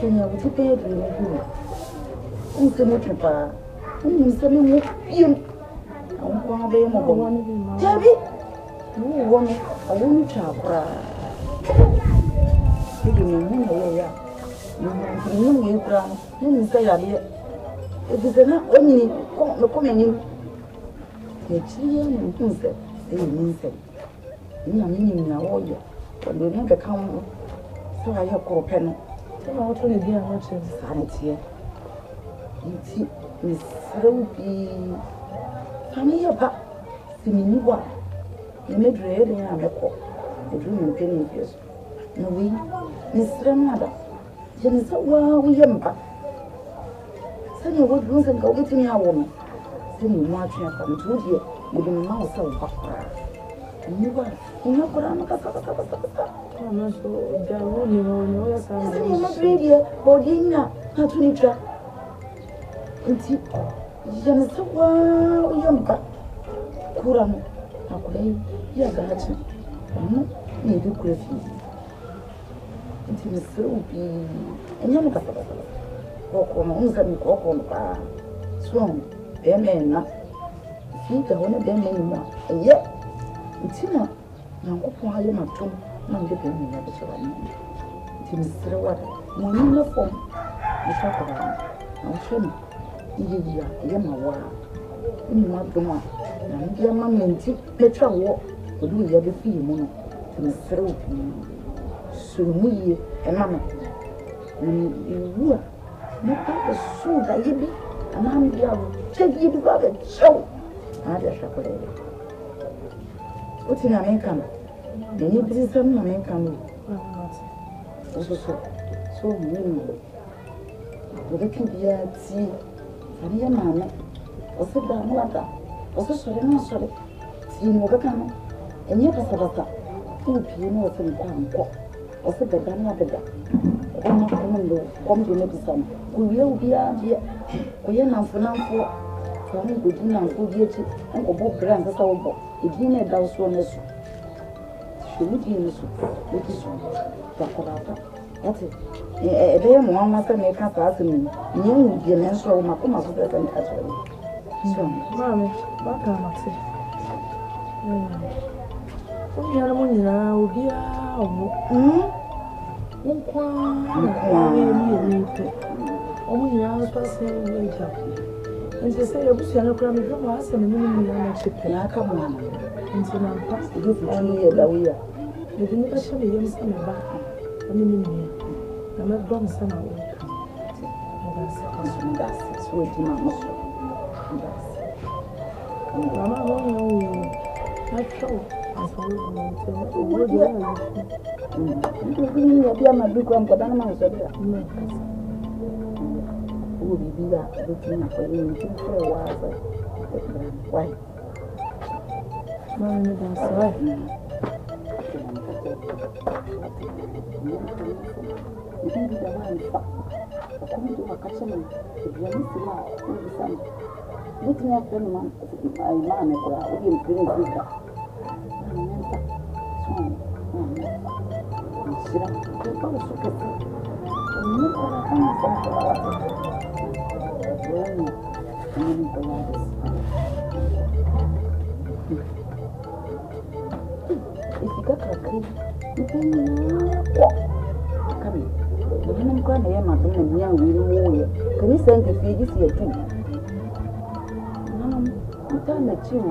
Kenya would be paid in you. And so much about something with you. I won't be more one. Tabby, you want a woman child cry. You know, you cry, you say, I hear. It is not only coming in. It's here and things that they mean say. You are meaning now, but they never come. So I have called pen. So I want to be a much sanity. It's Miss Ruby. Honey, about Simini, what? You made ready and a call. The dream penny years. No, we, Miss Ramada. Jenny said, well, we am back. Send your wood rooms and go get me a woman. Send you marching up and to you with a mouse of background. You are, you know, but I'm not so down. You know, I'm not ready, Bodina, not to nature. Until Jenny said, well, we am back. Kuram, okay, yeah, that's it. Need to griffin. Until Miss Ruby, and you look walk on, walk on, strong, their men not. See the one of them anymore, and yet, until now, why you not too, none of them never saw me. Until Mr. Water, when you know form, you talk around. I'm sure you are my wild. You want the one, and dear mammy and tip, let her walk, but we have a few to Mr. Ruby. So, we and mamma, you are. Not the soul that you be, and I'm the check you got a show. I just chocolate. What's in American? Then you did some American. So, mean. Would it be a tea? And your mamma, or sit down, mother, or so sorry, no sorry. See, no, come, and yet a sabata. Two pianos and one, or sit down, not the come to make some. We will be out here. We are now for now for me good dinner and good yet, and Bob Grant as our book. If you need those one, she would be in the soup. It is that's it. A day, one must make us ask me. You would be an answer of my comma for that and catch her. So, Mammy, what can I say? We are money now, dear. Only I was passing later. And they say, I wish I had a from us and a minimum chip. I come on. And so I'm past the good only a lawyer. You didn't actually use some back. I mean, I'm not going to send out. That's sweet, Mamma. Mamma, I thought. You be my big one, but I'm not so there. Who will be that looking for you for a while? Why? No, that's right. You can be the one coming to a customer if you miss the law, the sun. Looking at them, my man, will be pretty good. If you got a cream, you can walk. Come in. The woman can't hear my brain and young will. Can you send the feed this year too? I'm telling you,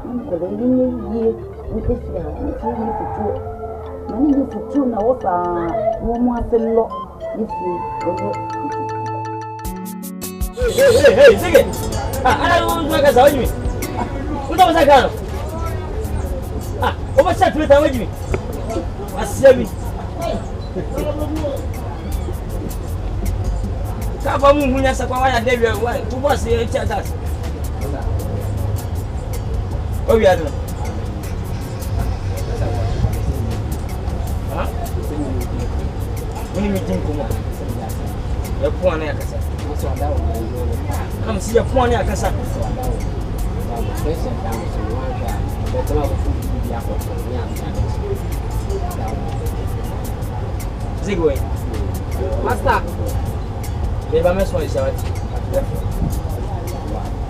I'm calling you. We can see how you feel. Many years to two now, one more than law. If you hey, sing it. I don't want to tell you. What was I got? What was that with me? I see me. Come on, when I saw why I gave you away. Who was the chat? Oh, yeah. When you think the point, come see a point. I can say, Zigway. Master. Maybe I'm sorry, sir.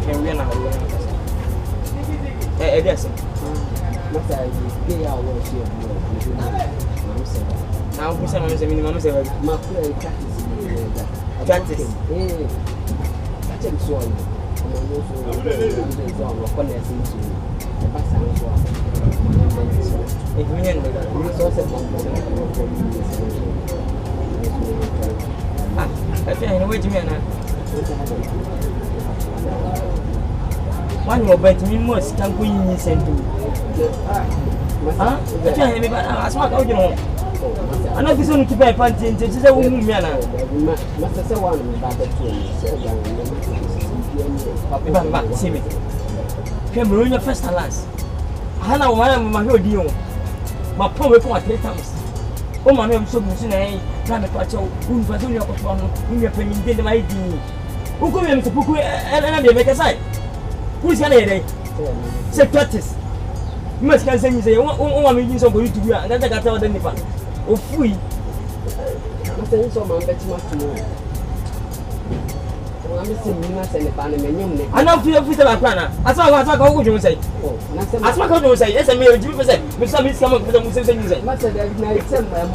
Can we now? Yes. Master, they are worship. Now, who's a minimum? My practice. So one more bet me most can queen send to me. As much as you know. I know this one to buy panty and just a woman. Master, say one about the see me. Came ruin your first and last. Hannah, one of my whole deal. My poor for 3 times. Oh, my name is so much in a climate patrol. Who was only a phone, whom you're paying in my ID. Who could have to book and make a side? Who's going to say practice? You must can say, you say, oh, I'm making some good to you, and then I got out the nipper. Oh, free. I'm saying so, man, bet much more. I'm missing you, and the Panamanian. I know for your future planner. I saw what I go say. As my cousin say, yes, I may do percent. Mr. Miss come up with a Muslim music. Master,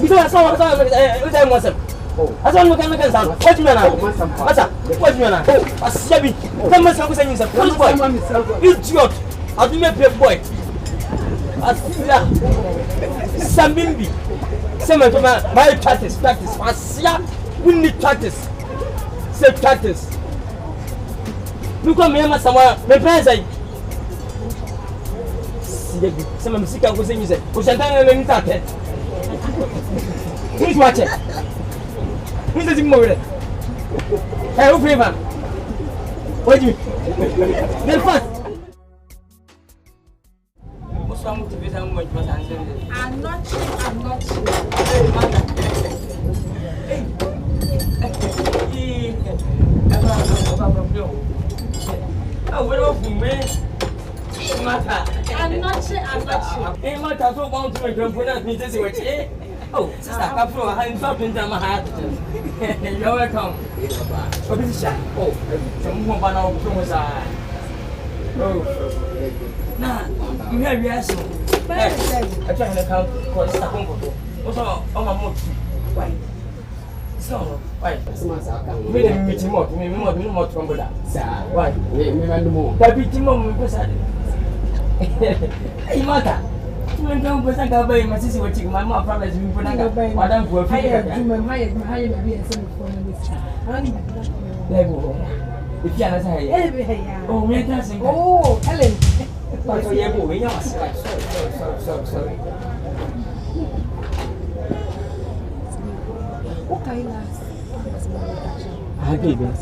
because I saw what I was. Oh, I don't look at the sound. What do you know? What do you know? Oh, a shabby. Come on, I'm saying, idiot. I'll do my boy. Samimbi. Some of my practice. Asia, we need practice. Say practice. Look at me, somewhere. My parents say, some of the sick was saying, who's a time started. Who's watching? Who's the more? Hey, who favor? What do you then first? What's wrong with the vision? I'm not sure. Oh, we're off, man. I'm not sure. Hey, my car so bound to my grandfather. Me just watch it. Oh, sister, come from a hand top into my heart. You're welcome. What is that? Oh, someone by now from us. Oh, nah, you have yes. I try to count for the second photo. Also, on my motor. Why? So, why? We didn't meet him up. We more from that. Why? We ran the moon. That beat him on because I hey, Mata. You don't put a guy, my sister, watching my mom problems. You put a guy, Madame, for a few years. If you are oh, me dancing. Oh, Ellen. Sorry. Okay, last. I gave it.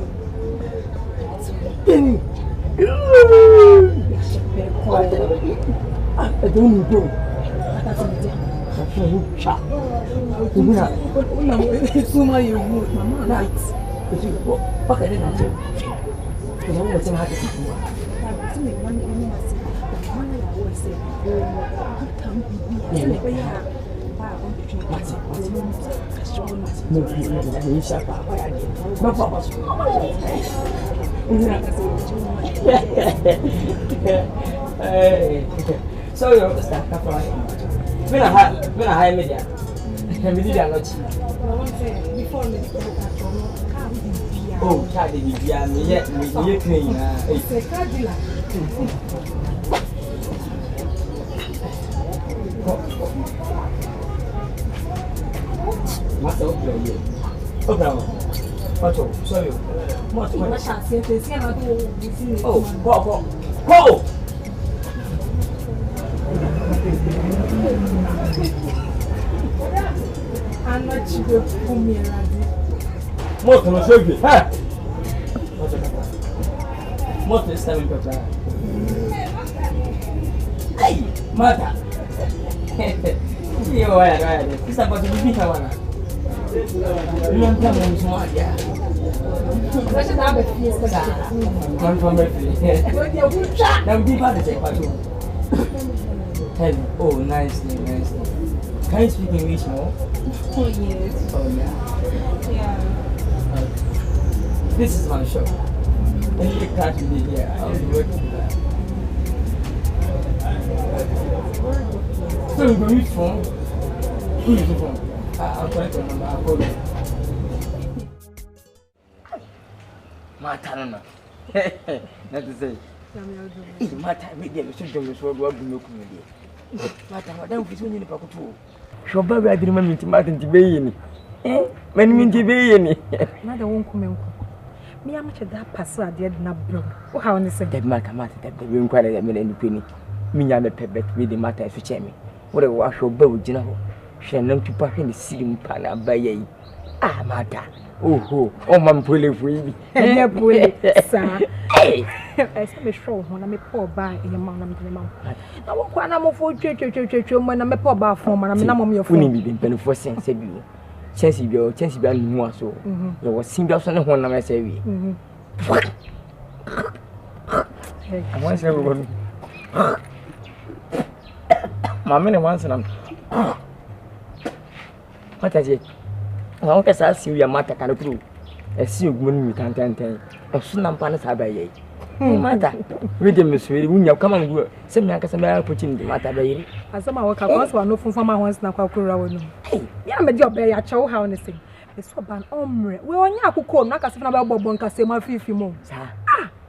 I don't know. I feel sharp. So much you would, Mamma. Right. What I didn't do. I don't know how to do so you understand? When I hire media, media not cheap. Oh, Caddy, yeah, me yet, me clean. Master, oh, bravo. Sorry. Oh, go! I'm not sure for me. What can I show you? Huh? What is time to play? Hey, Mata. You are right. It's about to be one. You don't tell me smart, yeah. What's the number? One from every. Now, be part of the oh, nicely. Can you speak English more? Oh, yes. Oh, yeah. Yeah. This is my shop. And you can't be here. I'll be working there. So, you're going to phone? Who is the phone? I'll try to remember. I'll call you. Matana. Not to say. It's my time again. So, don't you want to look at me? Matana, don't be so in the pocket. So, Baby, I didn't mean to Martin to be in. When mean to be in. Mother won't come in. Me, I'm much of that passer, I did not blow. Oh, how on the same That matter, that the room quite a minute penny. Me, I'm a pebble with the matter as a chairman. What a wash of bow, you know. Shall not to park in the ceiling pan by ye. Ah, Martha. Oh, my pulley free. Yeah, boy, sir. I said, be sure when I'm a poor by in your mouth. I won't quite know for church when I'm a poor bar form and I'm not on your phone. Been penny for sense, said you. Chance you are more so. There was single son of one of my say. I want everyone. My man wants them. What is it? I guess I see your matter can prove. I see you when we can't tell. A soon I'm panels by ye. Matter, read them, Miss Willie, when you come and work. Some young customer putting the matter by ye. As some of our customers were no from my ones now. Yeah, I'm a job by a chow how anything. It's so bad. We are not who call not as if about Bonka say my 50 months. Ah,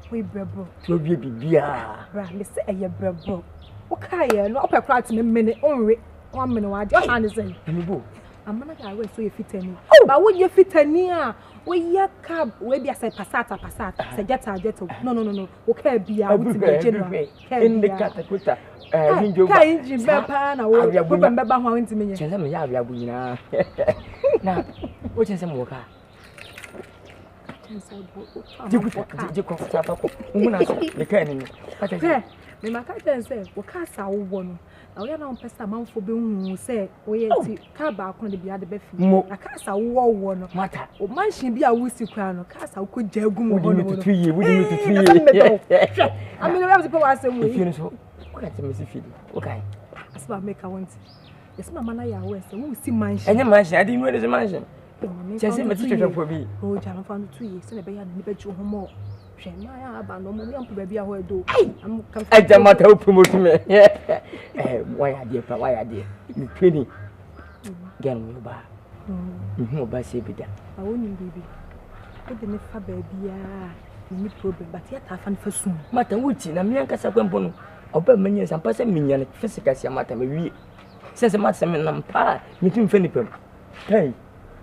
we brebo. To be beer. Right, say a brebo. Okay, no upper cry to me minute only 1 minute. I just understand. I'm not going to fit any. Oh, but when you fit any, we ya cab, we be a passata, say jet. No. Okay, be out in the general. In the catacuta. Kaiji Bapa, I will remember how into me. Tell me, Yabina. Now, what is some worker? The cannon. Me makata say wo ka sa wo bo no na wo ya na mpesa manfo be hu say wo ye ti ka ba ko de bia de be fi na ka sa wo no mata o manhyin bia wo si kwa no ka sa wo ko jagum wo no wo di me to 3 years I mean we have to put us away you know so what can me see feed okay asba make I want yes mama na ya wo say wo si manhyin enya manhyin I didn't know this manhyin just me to for me oh jam fan 2 years na be ya ni be ju ho mo I abandon me and baby. I will do. I'm I don't matter who promote me. Why are dear? Why are dear? You penny. Get me back. You by say be there. I won't baby. Put the nefa baby. Any problem, but yet I found for soon. Matter which in a mere Casabon, open many and pass a million physical matter. Maybe says a matter and pa, meeting Philip. Hey,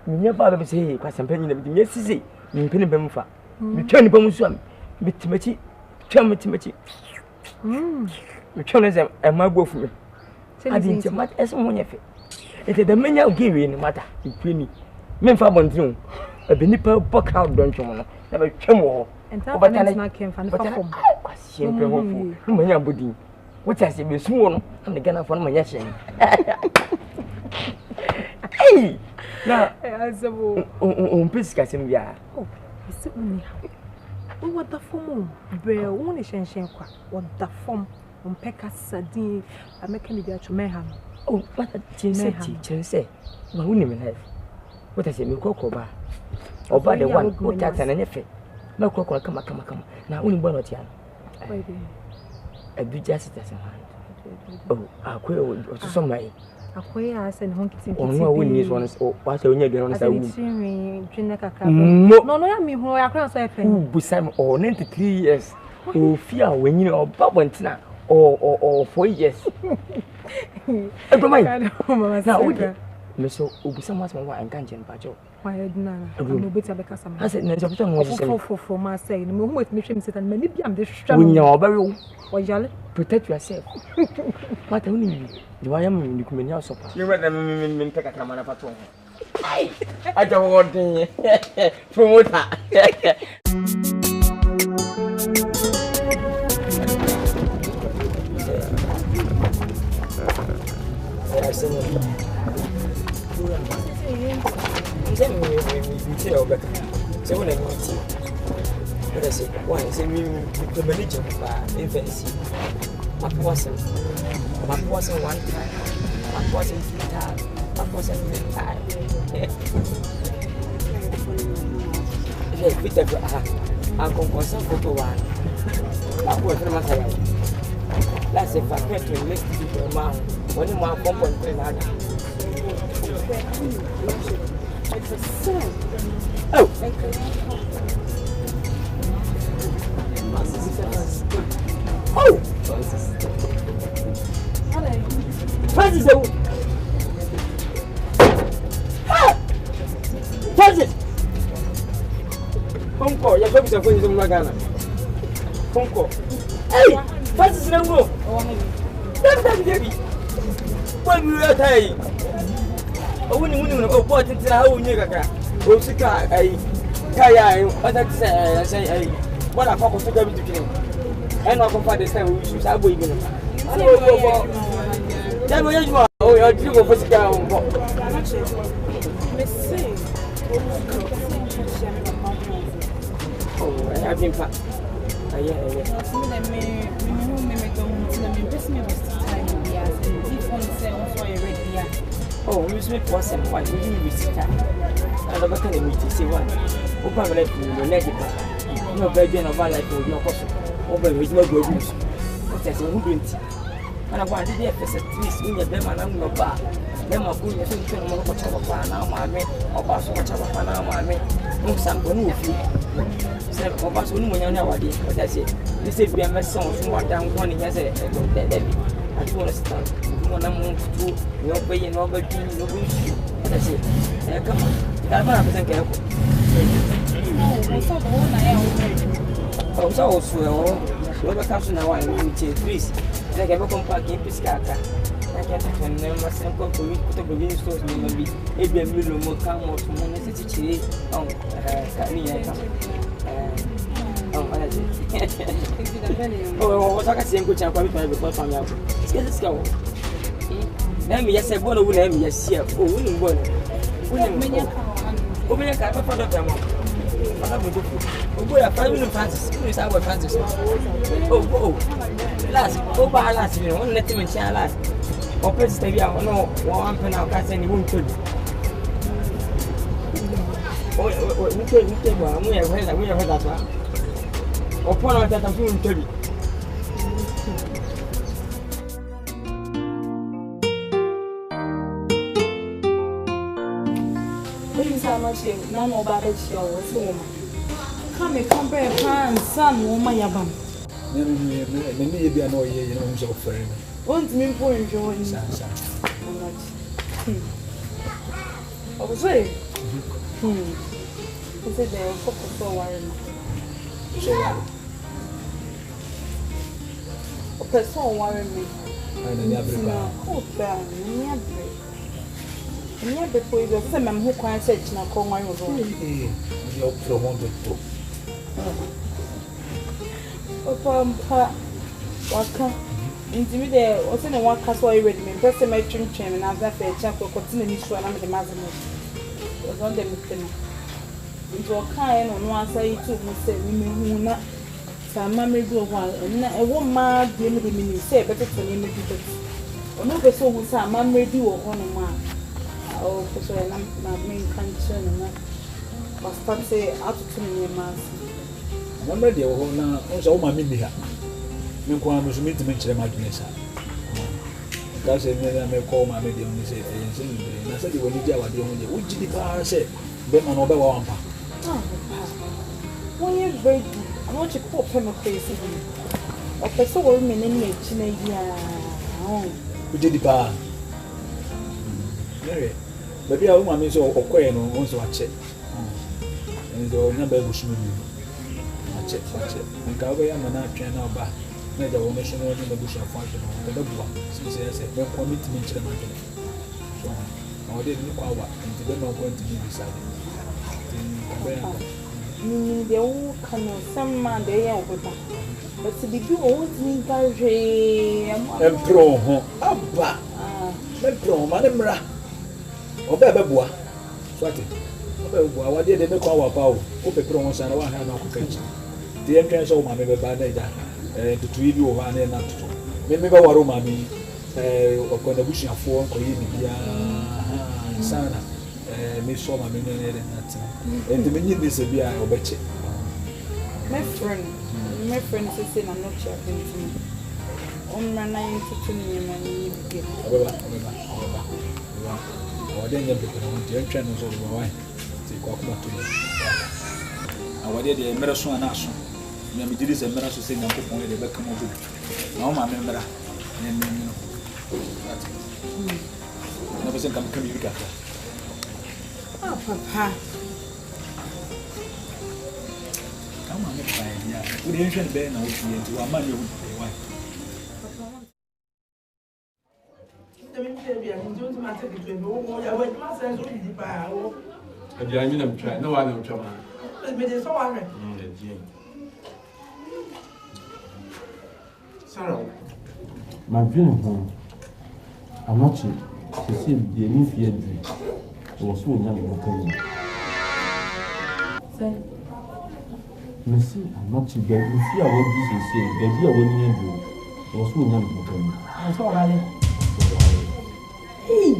you never say, Cassan Penny, yes, see, in Penny Bemfa. You turn the bomb swim. Mitty, Timothy. You turn as a my wolf. I didn't say much as one of it. It is the many I'll give you in the matter. You queenie. Men for one room. A benipper buck out, don't you want? Never come and tell what I came from the home. I see him. When you're budding. What I say, be sworn, and the gun for my yashing. Hey! Now, as a woman, Piscasim, yeah. What the form? Bear only shensheng. What the form? On Pekka Sardine, I make any to Mayhem. Oh, what a chin say. My women have. What I say, me cocoa bar. Or by the one who tats and anything. No cocoa, come. Now, only one or two. I do just as a hand. Oh, I'll quit some way. I send home to no one is one or what's the only girl on the no, I mean, who I can't say, Busam or 93 years. Who fear when you know Bob now or 4 years. I don't mind. Now, Miss Ubusam was my and can't Pacho. Why I don't better because I said, no, for my say, the moment with mission sit and maybe I'm this strong. Protect yourself. What only do I am in the community so far? You read them take a camera patrol. I don't want to promote her. What I say, why is the manager of infancy? What wasn't one time? wasn't tired. I wasn't tired. Hey, Peter, I'm going to some photo one. I'm going to my side. That's if I can't make it man. When you want to pump another. Oh, oh, Francis, Francis, phone call. You're going to go to Magana. Phone call. Hey, Francis, no go. That's baby. When we are tired. Oh, when you know, oh, what is how you get? Oh, Sika, Kaya, what I say, what I focus to go to kill. And I'll confide this time we should have women. Oh, you're too go for Sika. Oh, I have been fat. Oh, you make for some point. You didn't visit time. I never can meet you. Say one. Open like you, negative. No baby, no bad like you, no question. Open with no good news. What is it? Who didn't? And I wanted to get a twist in your bed, and I'm no bar. Then my good news is more for Chava now, my man, or Basso Chava now, my man. No, some good news. Say, or Basso, when you're nowadays, but I say, this is being my son, what down one in yesterday. I don't want to start. When I'm moved to your way and over to you, that's it. Come on, that's what I'm thinking. Oh, so, whoever comes now, I will take please. Like ever come back in Piscata. I can't remember simple for you to put up a stores, maybe a million more come or to necessity. Oh, oh, what I can say, which I'm probably going to find out. Let's go. Let me just say, one will have me see a winning one. Open a car for the we are 5 minutes Francis. Who is our Francis? Oh, last, oh, by last, you won't let him share last. Or Prince Tabia, no, 1 pen out, can't send you won't could. Oh, we have heard that one. Upon our that I'm feeling to be. No more about it, show. Come and compare pan, son, woman, yabam. Maybe I know you know himself for him. Won't mean for enjoying that. I was saying, I said they were focused for worrying. A person worrying me. I never know. Oh, damn, near before you say, I'm who can't say, now call my own. You're promoted to. Papa, what intimidate, what's in one castle already? Me first my trim and after a chap will continue to run the Mazimus. Was on the Mutton. Into a kind on one side to say, we not some mammy do one, and a woman dealing with me, say better to name it. Or no person who some mammy do or one man. Oh, for my main concern and that. But start say out to tell me, Master. I'm ready. Oh, also, my media. You can't meet to mention my goodness. That's a minute I may call my media on this. And I said, you will need to have the only which the car said, but on over one. One year very good. I want to call him a face. A person will remain in me, China. Who did the bar? But we are women so okay no once watch it. And the number was me. Watch it. And Kawaya Mana train now back. Made the woman show in the bush of function on the block. Since I said, no commitment to the matter. So I didn't look out and they don't know going to be decided. The old canoe, some man they are with them. But to be good, old me, Garry and pro, Abba, Metro, Madame. Obebeboa swati obebeboa wade de me kwa wa pa o opepro won san wa ha na ko kanchi de en so ma me be ba na ja tutu ibi o ha na na tutu me be waro ma mi okona busuafo nkoye bibia sana me so ma me ne na and me need this bia obeche my friend say na not sure anything on my 9 to 20 money big ababa wade nya biko no de ntwa no so do why ti kwa kuma to awade de mera so na so me me diri se mera so se nyanko pon de beka mo bu na o ma me mera ne no na bese kam kam yika ah papa kama me pa ya uri nhwe be na o tie nti wa ma me hu why My dream home. I'm not cheap. She said, the new fear dream. It was so young. Merci, I'm not cheap. But if you are what this is saying, baby, I won't hear you. It was so young. That's all right. Hey,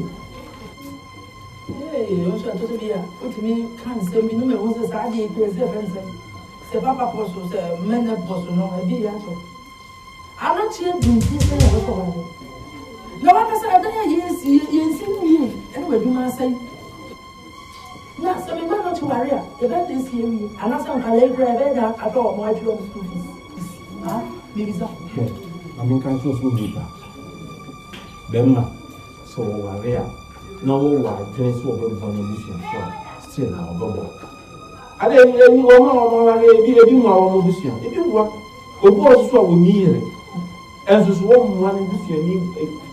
you should have to be a put me can't say me no me wants to say the president. C'est pas pour ça, c'est même pour ça non, mais bien sûr. Alors tu es d'une pièce de la parole. Le va passer à derrière yes, and we do not say. Na so me man not worry. The best is here. And I say can grab that at all my job school fees. Ah, maybe so. I mean can so so deep. Bemma. So worry. No one dress for them for mission for. Still now go. I didn't want to be more mission. If you want, go boss so we need. And so one mission need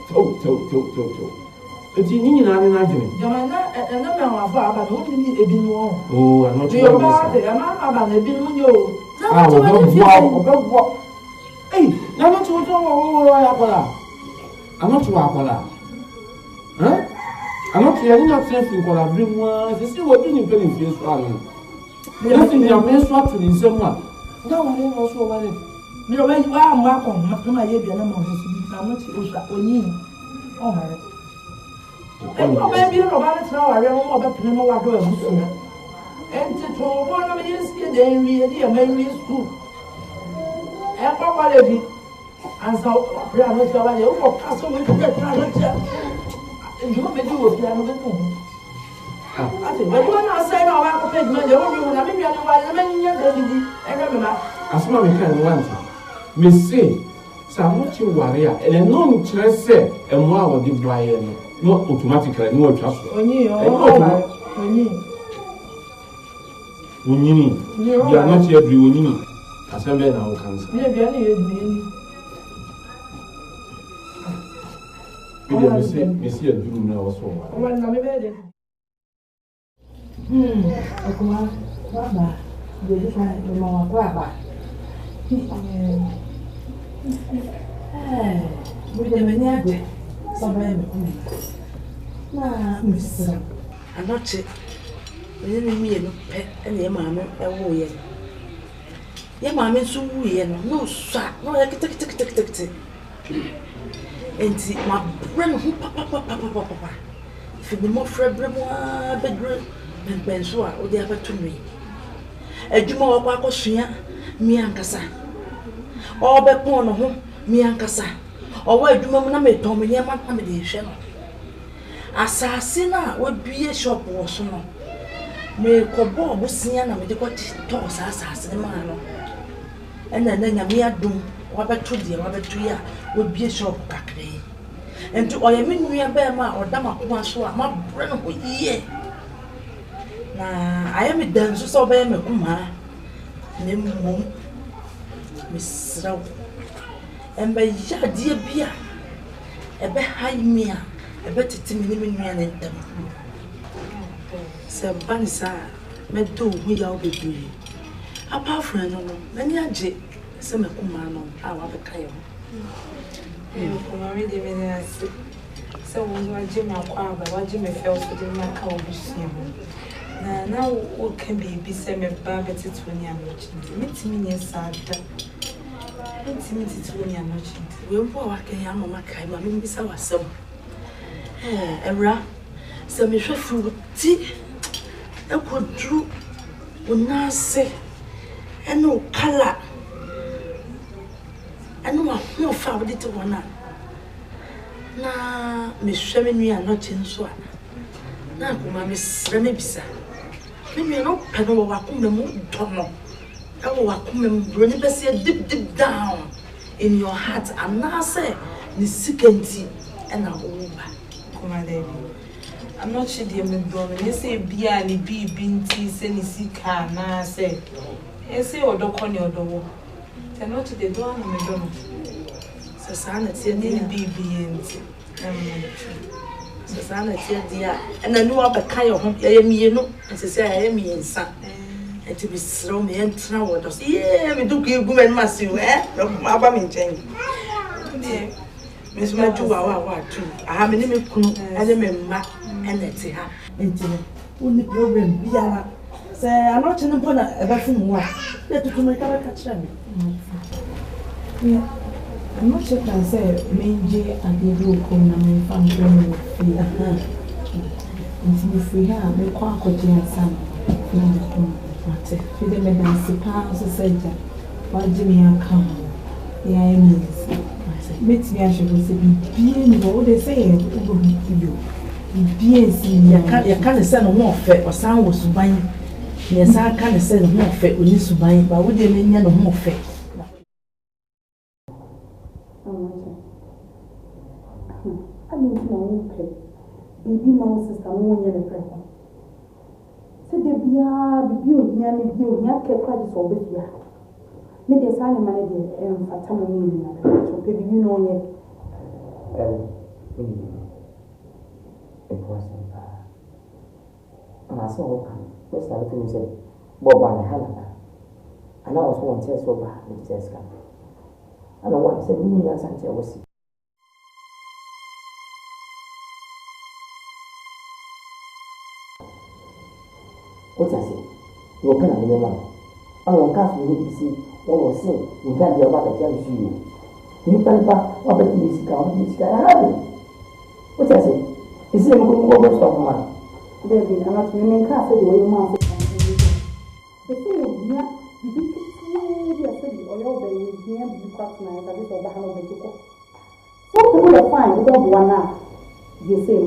to. It's in your name. Jamana, and no man of our only a bit more. Oh, I'm not sure about it. I'm not about a bit on you. Hey, now not to I'm not to Aquala. Huh? I'm not hearing that something called a dream one. This is what you pay in face for. Nothing your main swap to in someone. No, I don't also want it. You know, when you are welcome, my baby, and I'm not sure. Oh, my. Oh, baby, about it now. I don't know about Pinamo. And to one of you see the really school. And quality. And so, we are not going to castle with the you want me to do with the I think, but you want to say, no, I will take money. I mean, you are many years. I remember. As long as you can want me say, Samuchi warrior, and a non chance say, and one of the Brian, not automatically, no trust. You are not yet doing as a man now can say. Monsieur Doom now also. When I'm ready. Baba, you just want to know Baba. We never need some Miss. I'm not sick. You didn't mean pet and your mamma a warrior. Your mamma so weird, no shot, no like tick. And my brain, papa. If the more fragile bedroom, and Bensua, or the other to me. A Jumo Wacosia, me and Cassa. Or Bepon home, me and Cassa. Or where Jumana made Tommy Yaman accommodation. Assassina would be a shop or so. May Cobo was Siena with the what toss assassin man. And then a mere doom. Robert Trudy, Robert Tuya would be a shop cackley. And to all mean we are Bema or Dama Kumasua, my brother would ye. Now I am a dancer so Bema Kuma, name home, Miss Row. And by ya dear beer, a bit high mea, a better timid man and them. Sir Banisa, meant to we all be doing. Apart from many a jit. Some Kumano, our Kayo. Already been there. So, when Jim acquired, what Jimmy felt to do my cow now, what can be semi barbeted when you're watching? Meet me sad. intimate to me and much. We won't walk a young mama came, I mean, beside us some. Era, some is food, tea. I could do, would not say, and no color. And no found it one. Na Miss Sherman, are not in Swan. Now, Miss Remibisa. Maybe no pedal wakum the moon, Tono. I will wakum running deep down in your heart, and now say, the security and our over. Come on, Lady. I'm not sure the brother. You say, be any be binty, send the car, now say, you say, or don't on your door. Tell not to the door, and the door. So, son, it's your name, be so Sana dear, and I know up a kind of home, you know, and to say I am in son, and to be slow me and travel. Yeah, we do give women massive, eh? No, my woman change. Miss Matu, too. I have a name of Kun, and a man, and let's see her. Only problem, Biala. Say, I'm not in a bonnet, a bathroom. Let to make a catch them. I'm not sure I say Mangy and the blue come and found them with free hair, make quack with your son. Feed them against the pounds of Santa. Why Jimmy and come? Yeah, I mean, meet me, I should go see being what they say, you. You can't send more fat or sound was buying. Yes, I can't send more fat when you buy, but would they mean no more fat? I mean, my own play. Baby, my sister, no one yet a friend. Said the beauty, near me, you have kept quite so with you. Maybe a sign of money and a time of meaning. So, baby, you know yet. It wasn't. And I saw first I think said, Bob and Helena. And I was one test over with Jessica. And I want to say, me and Santia was. What I say? You open a little man. I want cast with you see what was saying. We can't be about the jam to you. You can't back what the music out, music I have it. What I say? Is it a good stuff, man? David, I'm not meaning cast the way you want. The thing is, you did it or your baby here, you cross my head, or behind the chicken. Some people are fine, we don't want that. You say,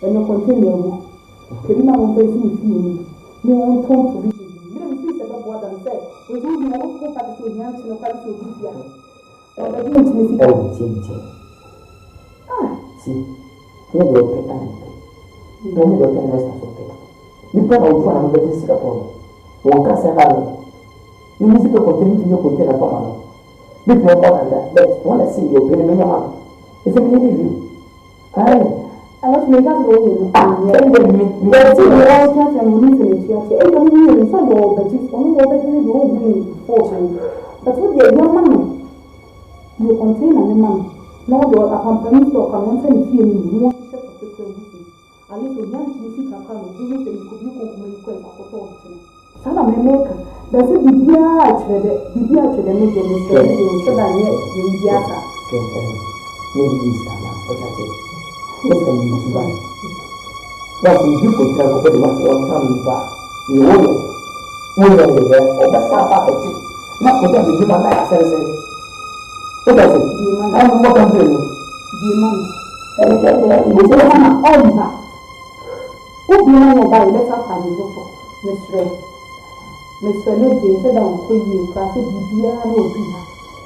and you continue. Can you not face me? No one told to reach you. Maybe see about what I'm saying. We do not go back to the answer of the Libya. Or the intimacy. See, here you open and then you open rest of the you put out one of the Singapore. One can say, you need to continue to your container for money. Big no more than that. But when I see you open a minimum, it's a mini view. I want to make us go in. There's a lot of and we need to check. I don't really understand all that is only what I do fortune. But what they don't money. You contain a man. Now you're a company store can once and feel you want to set up the crazy. At least we want to see can come. You say you could make a photo. Sana memeka. Does it be here to the make your mistake? So that yet you be asa. Maybe this time. What I say. Yes, can you see that? That's if you could tell what one family back. You will be there or the Sapa. Not for them to give my life. What does it? I'm what I'm doing. The man. What's the man? All that. What do you know about let's have a look for Mr. Lady said I'm going to class it.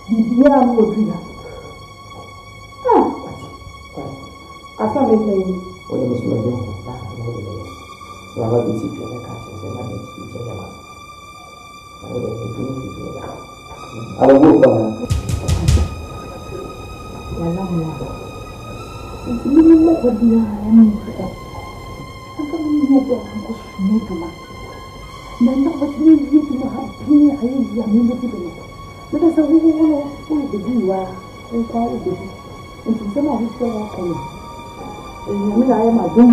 Bibia no Dria. I saw me playing. What is my name? So I want to see you. I don't know. It's really not what you are. I'm going to get a make a man. Then, what you need to have been a young people. Because I will want to do and call it. And some of us are and I am a doom.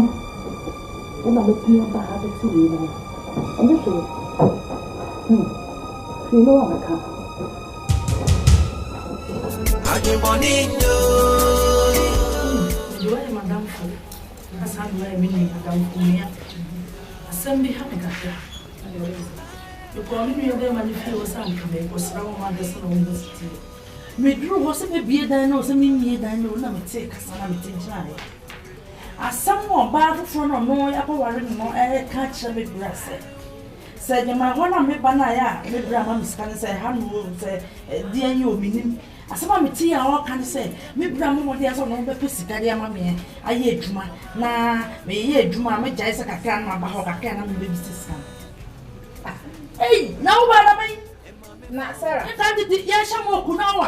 And I'm a team about the tea. I'm just sure. You know I'm a car. you bonito. You are Madame Fu. As I wear me, Madame Funia. Assembly Hamigata. You call me a game and you feel something was wrong on the salon. Me drew was a beard and also me that I know never take a salami. As someone bad from a more upper warring more air catch a bit grass. Said my one on me banaya, me grandma can say, Hanwood say, dear you meaning. As some of tea, all can say, me grandma, there's no pussy, mammy. I hear Juma. Nah, me hear Juma, me Jessica can, my bahoka can, and baby sister. Hey, now what I mean? Not Sarah. You can't do Yasham or Kunawa.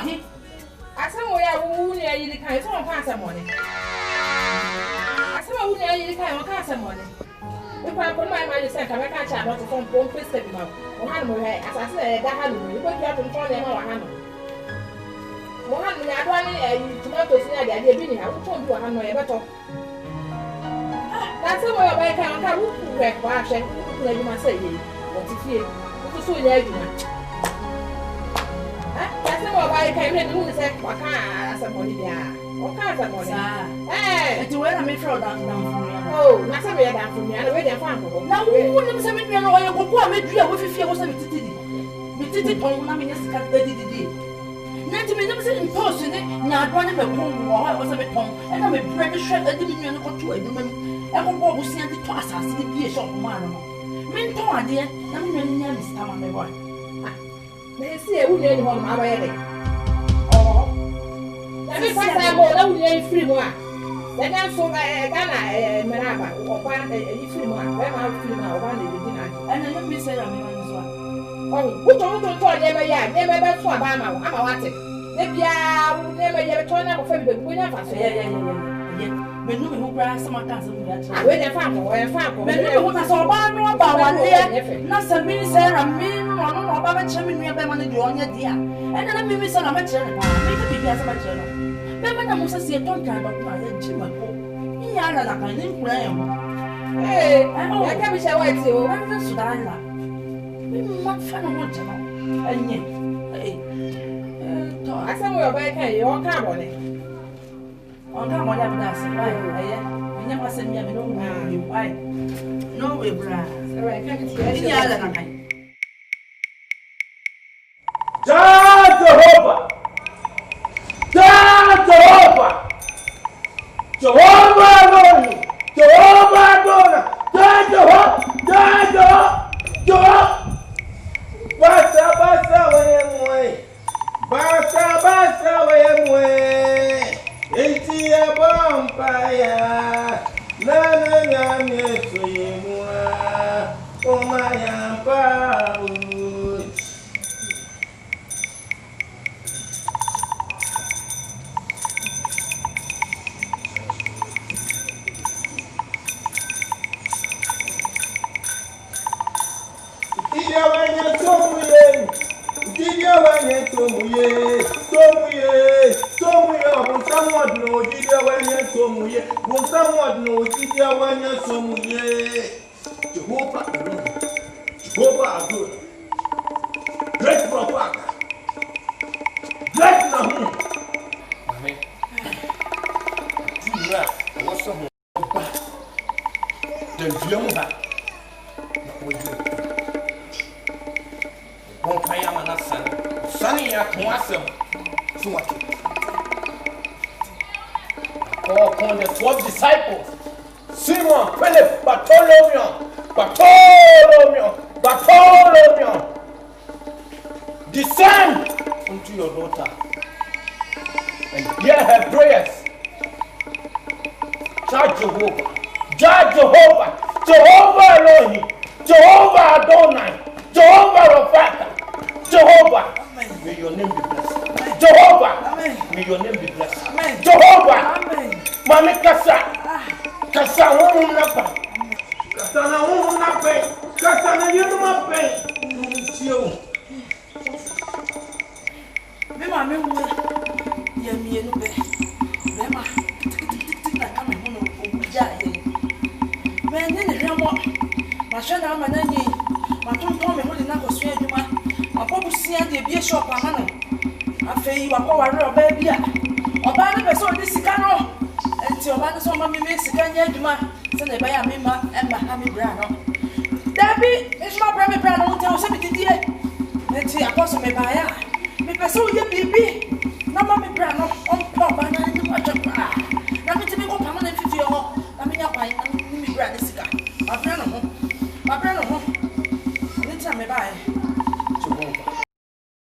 I somewhere who near you can pass some money. I somewhere who near you can pass some money. If I put my money, I can't chat about the phone, won't twist it now. Or Hannah, as I said, that Hannah, you wake up and call them or Hannah. Mohan, I don't tomatoes near the idea of being. I will tell you a Hannah better. That's the way I can't work, wash and you must say, what if you so near you? That's the way I came in to say, what can't somebody there? What can't somebody? Eh, to where I may throw down from me. Oh, not some way down from me, and away their farm. Now, who wouldn't say me no oil go make you with if you was a bit titty on Naminus cat the not to be never said in person, not one of a home or I was a bit home, and I'm a bread shred a diminution or two. Everyone was sent to us as the beer shop man. Mentor, dear, I'm never stomach my boy. They see a woman on my way. Oh, let me find out what free one. Then I'm so Ghana, Maraba, or one a free one, where I'm free now, one day, and let me say, I'm one. Oh, what don't never yet, never saw Bama, I'm a water. Maybe I will never yet turn up for the winner. When you who grab some cousin, when I found where I found, when you want to saw Bama about 1 day, not some minister, and me, or no, Baba Chamin, near Bama, on your dear. And then I may be some amateur, make a big as a mature. Bama must see a tongue kind of my Jim. Yana, I didn't play. Hey, I can't be sure I see you, and that's what I like. Not fun of what you know. And yet, I somewhere by your carbon. On top of that, I never sent me a no way, Brad. I can't see any other night. Jehovah! Jehovah! Jehovah! Jehovah! Jehovah! Basa we eti abampaya na nyame soyemwa omaya pa Jehovah Adon, great Papa, great Nahu. Amen. What's some the Jumba? One Payamana son, Sunny Akwasam, so what? Call upon the 12 disciples. Simon, Philip, Bartholomew, descend unto your daughter and hear her prayers. Judge Jehovah, Jehovah Elohim, Jehovah Adonai, Jehovah Rapha, Jehovah. Amen. May your name be blessed. Jehovah. Amen. May your name be blessed. Amen. Jehovah. Amen. Mami Kasa won't napa. Kasana won't napa. Kasana you don't pay. Me mami wo ye mi enu be. Me ma na kama hono obuja ye. Me ne ne remo. Ma hwe na ma na ni. Ma tonton me ho de na ko so adwuma. Ma pobu sia de bie shop ama no. afei wakɔware ɔbaa bi a ɔbaa no pɛ sɛ ɔde sika no nti ɔbaa no sɛ ɔma me sika nyɛ adwuma sɛ na ɛbɛyɛ a mema ɛmma ha me bra no dabi mesoma brɛ me bra no wo nti wo sɛ medidie nti akɔ so mebaeɛ a mepɛ sɛ woyɛ biribi na ma me bra no ɔmpɛ ɔbaa no